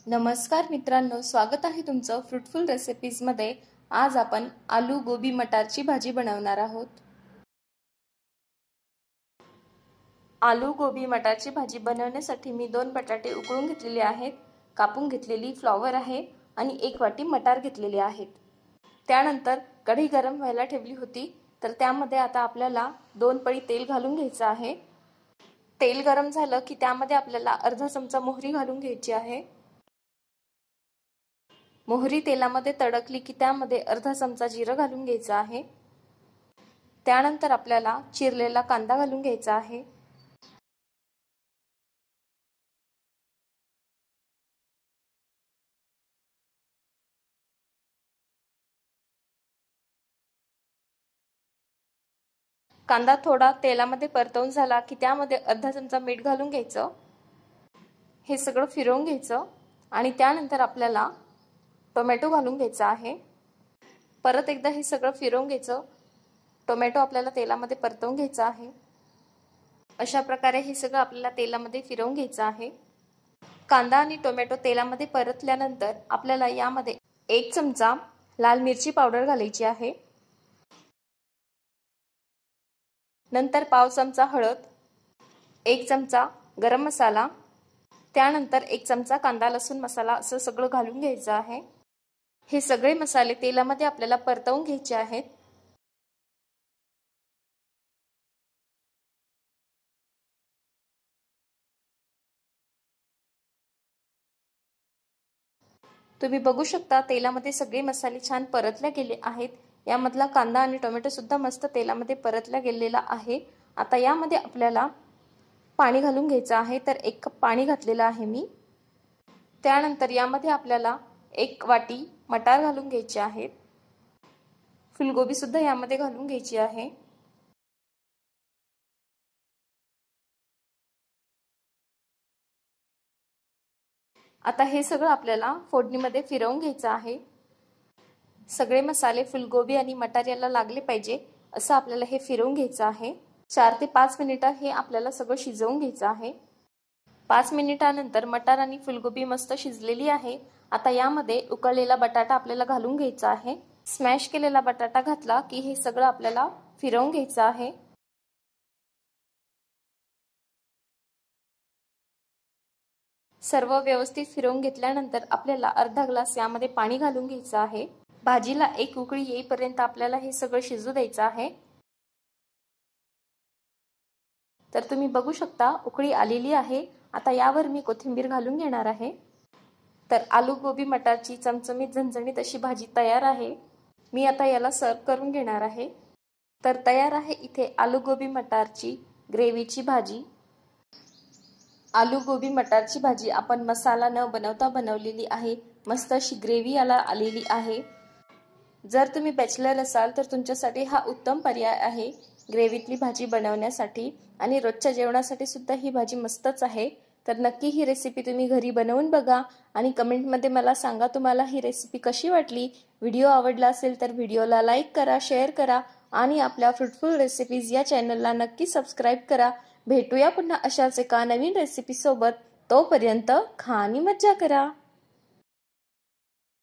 नमस्कार मित्रांनो, स्वागत आहे तुमचं फ्रूटफुल रेसिपीज मध्ये। आज आपण आलू गोबी मटारची भाजी बनवणार आहोत। आलू गोबी मटारची भाजी बनवण्यासाठी मी 2 बटाटे उकळून घेतलेले आहेत, कापून घेतलेली फ्लॉवर आहे आणि 1 वाटी मटार घेतलेले आहेत। त्यानंतर कढई गरम व्हायला ठेवली होती, तर त्यामध्ये आता आपल्याला 2 पळी तेल घालून घ्यायचं आहे। तेल गरम झालं की त्यामध्ये आपल्याला अर्धा चमचा मोहरी घालून घ्यायची आहे। मोहरी तेलामध्ये तडकली की त्यामध्ये अर्धा चमचा जिरं घालून घ्यायचं आहे। त्यानंतर आपल्याला चिरलेला कांदा घालून घ्यायचा आहे। कांदा थोडा तेलामध्ये परतवून झाला की त्यामध्ये अर्धा चमचा मीठ घालून घ्यायचं। हे सगळं फिरवून घ्यायचं आणि त्यानंतर आपल्याला टोमॅटो घालून घ्यायचा आहे। परत एकदा हे सगळं फिरवून घ्यायचं। टोमॅटो आपल्याला तेलामध्ये परतवून घ्यायचा आहे। अशा प्रकारे हे सगळं आपल्याला तेलामध्ये फिरवून घ्यायचं आहे। कांदा आणि टोमॅटो तेलामध्ये परतल्यानंतर आपल्याला यामध्ये 1 चमचा लाल मिरची पावडर घालायची आहे। नंतर पाव चमचा हळद, 1 चमचा गरम मसाला, त्यानंतर 1 चमचा कांदा लसूण मसाला असं सगळं घालून घ्यायचं आहे। हे सगळे मसाले तेलामध्ये आपल्याला परतवून घ्यायचे आहेत। तुम्ही बघू शकता तेलामध्ये सगळे मसाले छान परतले गेले आहेत। यामधला कांदा आणि टोमॅटो सुद्धा मस्त तेलामध्ये परतला गेलेला आहे। आता यामध्ये आपल्याला पाणी घालून घ्यायचं आहे, तर 1 कप पाणी घातलेलं आहे मी। त्यानंतर यामध्ये आपल्याला 1 वाटी मटार घालून घ्यायचे आहेत। फुलगोबी सुद्धा यामध्ये घालून घ्यायची आहे। आता हे सगळं आपल्याला फोडणीमध्ये फिरवून घ्यायचं आहे। सगळे मसाले फुलगोबी आणि मटार याला लागले पाहिजे असं आपल्याला हे फिरवून घ्यायचं आहे। 4 ते 5 मिनिटं हे आपल्याला सगळं शिजवून घ्यायचं आहे। 5 मिनिटांनंतर मटार आणि फुलगोबी मस्त शिजलेली आहे। आता यामध्ये उकळलेला बटाटा आपल्याला घालून घ्यायचा आहे। स्मॅश केलेला बटाटा घातला की हे सगळं आपल्याला फिरवून घ्यायचं आहे। सर्व व्यवस्थित फिरवून घेतल्यानंतर आपल्याला अर्धा ग्लास यामध्ये पाणी घालून घ्यायचं आहे। भाजीला 1 उकळी येईपर्यंत आपल्याला हे सगळं शिजू द्यायचं आहे। तर तुम्ही बघू शकता उकळी आलेली आहे। आता यावर मी कोथिंबीर घालून घेणार आहे। तर आलू गोबी मटारची चमचमीत झणझणीत अशी भाजी तयार आहे। मी आता याला सर्व करून घेणार आहे। तर तयार आहे इथे आलू गोबी मटारची ग्रेव्हीची भाजी। आलू गोबी मटारची भाजी आपण मसाला न बनवता बनवलेली आहे। मस्त अशी ग्रेव्ही याला आलेली आहे। जर तुम्ही बॅचलर असाल तर तुमच्यासाठी हा उत्तम पर्याय आहे ग्रेव्हीतली भाजी बनवण्यासाठी, आणि रोजच्या जेवणासाठी सुद्धा ही भाजी मस्तच आहे। तर नक्की ही रेसिपी तुम्ही घरी बनवून बघा आणि कमेंटमध्ये मला सांगा तुम्हाला ही रेसिपी कशी वाटली। व्हिडिओ आवडला असेल तर व्हिडिओला लाईक करा, शेअर करा आणि आपल्या फ्रूटफुल रेसिपीज या चॅनलला नक्की सबस्क्राइब करा। भेटूया पुन्हा अशाच एका नवीन रेसिपी सोबत। तोपर्यंत खा आणि मज्जा करा।